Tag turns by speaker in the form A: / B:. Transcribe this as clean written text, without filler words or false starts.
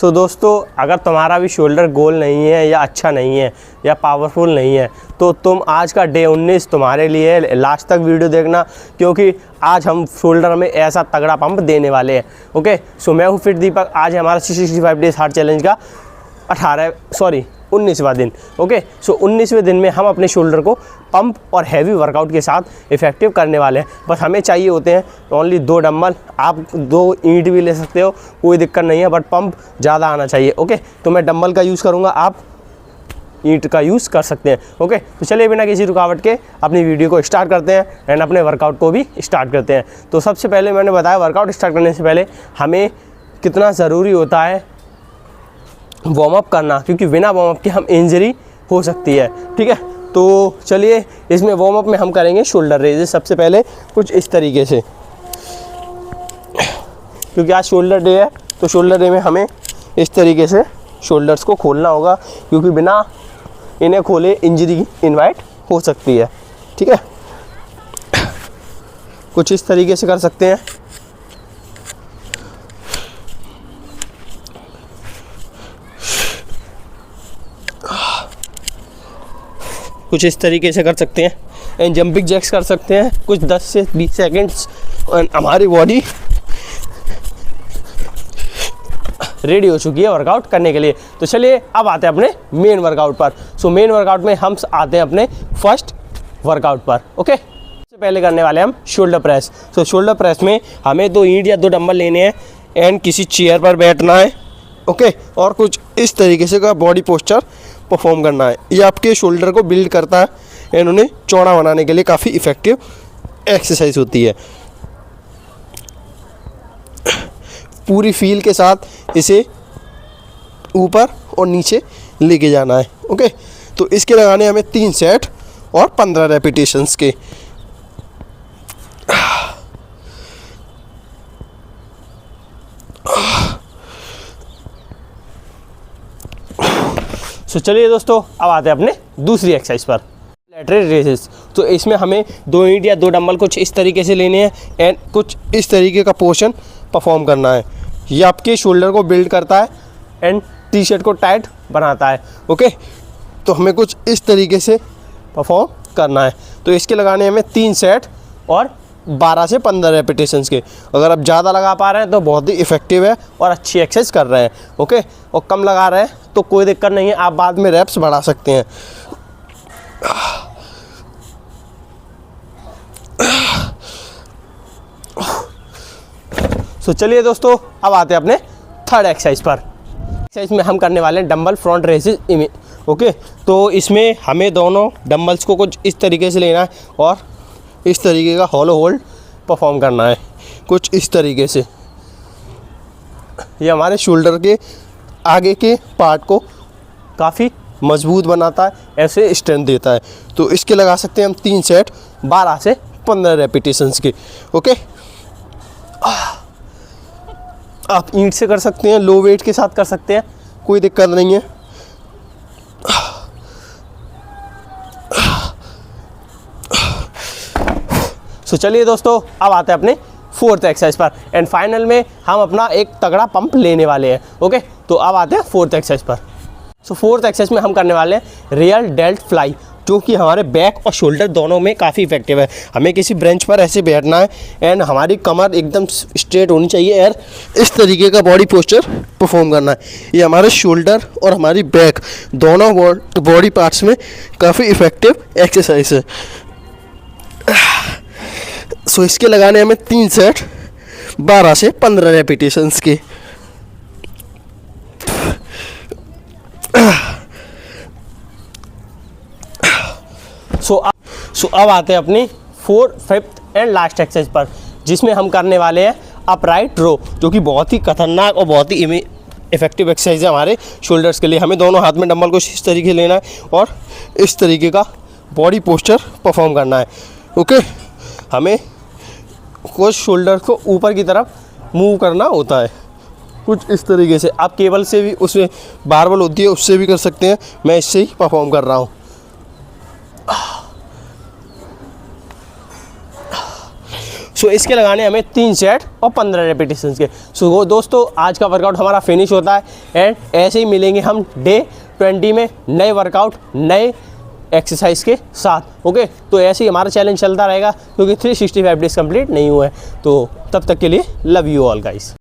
A: सो दोस्तों, अगर तुम्हारा भी शोल्डर गोल नहीं है या अच्छा नहीं है या पावरफुल नहीं है तो तुम आज का डे 19 तुम्हारे लिए है। लास्ट तक वीडियो देखना, क्योंकि आज हम शोल्डर में ऐसा तगड़ा पंप देने वाले हैं। ओके, सो मैं हूँ फिट दीपक। आज है हमारा 365 डेज हार्ट चैलेंज का 19वां दिन। ओके, सो 19वें दिन में हम अपने शोल्डर को पंप और हैवी वर्कआउट के साथ इफ़ेक्टिव करने वाले हैं। बस हमें चाहिए होते हैं ओनली 2 डंबल। आप 2 ईंट भी ले सकते हो, कोई दिक्कत नहीं है, बट पंप ज़्यादा आना चाहिए। ओके, तो मैं डंबल का यूज़ करूँगा, आप ईंट का यूज़ कर सकते हैं। ओके, तो चलिए बिना किसी रुकावट के अपनी वीडियो को स्टार्ट करते हैं एंड अपने वर्कआउट को भी स्टार्ट करते हैं। तो सबसे पहले मैंने बताया, वर्कआउट स्टार्ट करने से पहले हमें कितना ज़रूरी होता है वार्म अप करना, क्योंकि बिना वार्म अप के हम इंजरी हो सकती है। ठीक है, तो चलिए इसमें वार्म अप में हम करेंगे शोल्डर रेजेस। सबसे पहले कुछ इस तरीके से, क्योंकि आज शोल्डर डे है, तो शोल्डर डे में हमें इस तरीके से शोल्डर्स को खोलना होगा, क्योंकि बिना इन्हें खोले इंजरी इनवाइट हो सकती है। ठीक है, कुछ इस तरीके से कर सकते हैं। कुछ इस तरीके से कर सकते हैं एंड जंपिंग जैक्स कर सकते हैं कुछ 10 से 20 सेकेंड्स। हमारी बॉडी रेडी हो चुकी है वर्कआउट करने के लिए। तो चलिए अब आते हैं अपने मेन वर्कआउट पर। सो मेन वर्कआउट में हम आते हैं अपने फर्स्ट वर्कआउट पर। ओके, सबसे पहले करने वाले हम शोल्डर प्रेस। सो शोल्डर प्रेस में हमें 2 ईंट या 2 डंबल लेने हैं एंड किसी चेयर पर बैठना है। ओके, और कुछ इस तरीके से का बॉडी पोस्चर परफॉर्म करना है। ये आपके शोल्डर को बिल्ड करता है एंड उन्हें चौड़ा बनाने के लिए काफ़ी इफ़ेक्टिव एक्सरसाइज होती है। पूरी फील के साथ इसे ऊपर और नीचे लेके जाना है। ओके, तो इसके लगाने हमें 3 सेट और 15 रेपिटेशंस के। सो चलिए दोस्तों, अब आते हैं अपने दूसरी एक्सरसाइज पर, लैटरल रेजेस। तो इसमें हमें 2 ईंट या 2 डंबल कुछ इस तरीके से लेने हैं एंड कुछ इस तरीके का पोर्शन परफॉर्म करना है। ये आपके शोल्डर को बिल्ड करता है एंड टी शर्ट को टाइट बनाता है। ओके, तो हमें कुछ इस तरीके से परफॉर्म करना है। तो इसके लगाने हमें 3 सेट और 12 से 15 रेपिटेशंस के। अगर आप ज़्यादा लगा पा रहे हैं तो बहुत ही इफ़ेक्टिव है और अच्छी एक्सरसाइज कर रहे हैं। ओके, और कम लगा रहे हैं तो कोई दिक्कत नहीं है, आप बाद में रेप्स बढ़ा सकते हैं। सो चलिए दोस्तों, अब आते हैं अपने थर्ड एक्सरसाइज पर। एक्सरसाइज में हम करने वाले हैं डंबल फ्रंट रेजेस। ओके, तो इसमें हमें दोनों डंबल्स को कुछ इस तरीके से लेना है और इस तरीके का हॉलो होल्ड परफॉर्म करना है, कुछ इस तरीके से। ये हमारे शोल्डर के आगे के पार्ट को काफ़ी मजबूत बनाता है, ऐसे स्ट्रेंथ देता है। तो इसके लगा सकते हैं हम 3 सेट 12 से 15 रेपिटेशंस के। ओके, आप ईंट से कर सकते हैं, लो वेट के साथ कर सकते हैं, कोई दिक्कत नहीं है। सो चलिए दोस्तों, अब आते हैं अपने 4th एक्सरसाइज पर एंड फाइनल में हम अपना एक तगड़ा पंप लेने वाले हैं। ओके, तो अब आते हैं 4th एक्सरसाइज पर। सो 4th एक्सरसाइज में हम करने वाले हैं रियल डेल्ट फ्लाई, जो कि हमारे बैक और शोल्डर दोनों में काफ़ी इफेक्टिव है। हमें किसी बेंच पर ऐसे बैठना है एंड हमारी कमर एकदम स्ट्रेट होनी चाहिए और इस तरीके का बॉडी पोस्चर परफॉर्म करना है। ये हमारे शोल्डर और हमारी बैक दोनों बॉडी पार्ट्स में काफ़ी इफेक्टिव एक्सरसाइज है। सो इसके लगाने हमें 3 सेट 12 से 15 रेपिटेशंस के। सो अब आते हैं अपनी 4th, 5th and last exercise पर, जिसमें हम करने वाले हैं अपराइट रो, जो कि बहुत ही खतरनाक और बहुत ही इफेक्टिव एक्सरसाइज है हमारे शोल्डर्स के लिए। हमें दोनों हाथ में डंबल को इस तरीके से लेना है और इस तरीके का बॉडी पोस्चर परफॉर्म करना है। ओके, हमें कुछ शोल्डर को ऊपर की तरफ मूव करना होता है, कुछ इस तरीके से। आप केबल से भी, उसमें बारबल होती है उससे भी कर सकते हैं, मैं इससे ही परफॉर्म कर रहा हूँ। सो इसके लगाने हमें 3 सेट और 15 रेपिटेशंस के। सो दोस्तों आज का वर्कआउट हमारा फिनिश होता है एंड ऐसे ही मिलेंगे हम डे 20 में नए वर्कआउट नए एक्सरसाइज के साथ। ओके, तो ऐसे ही हमारा चैलेंज चलता रहेगा क्योंकि 365 डेज कंप्लीट नहीं हुआ है। तो तब तक के लिए लव यू ऑल गाइस।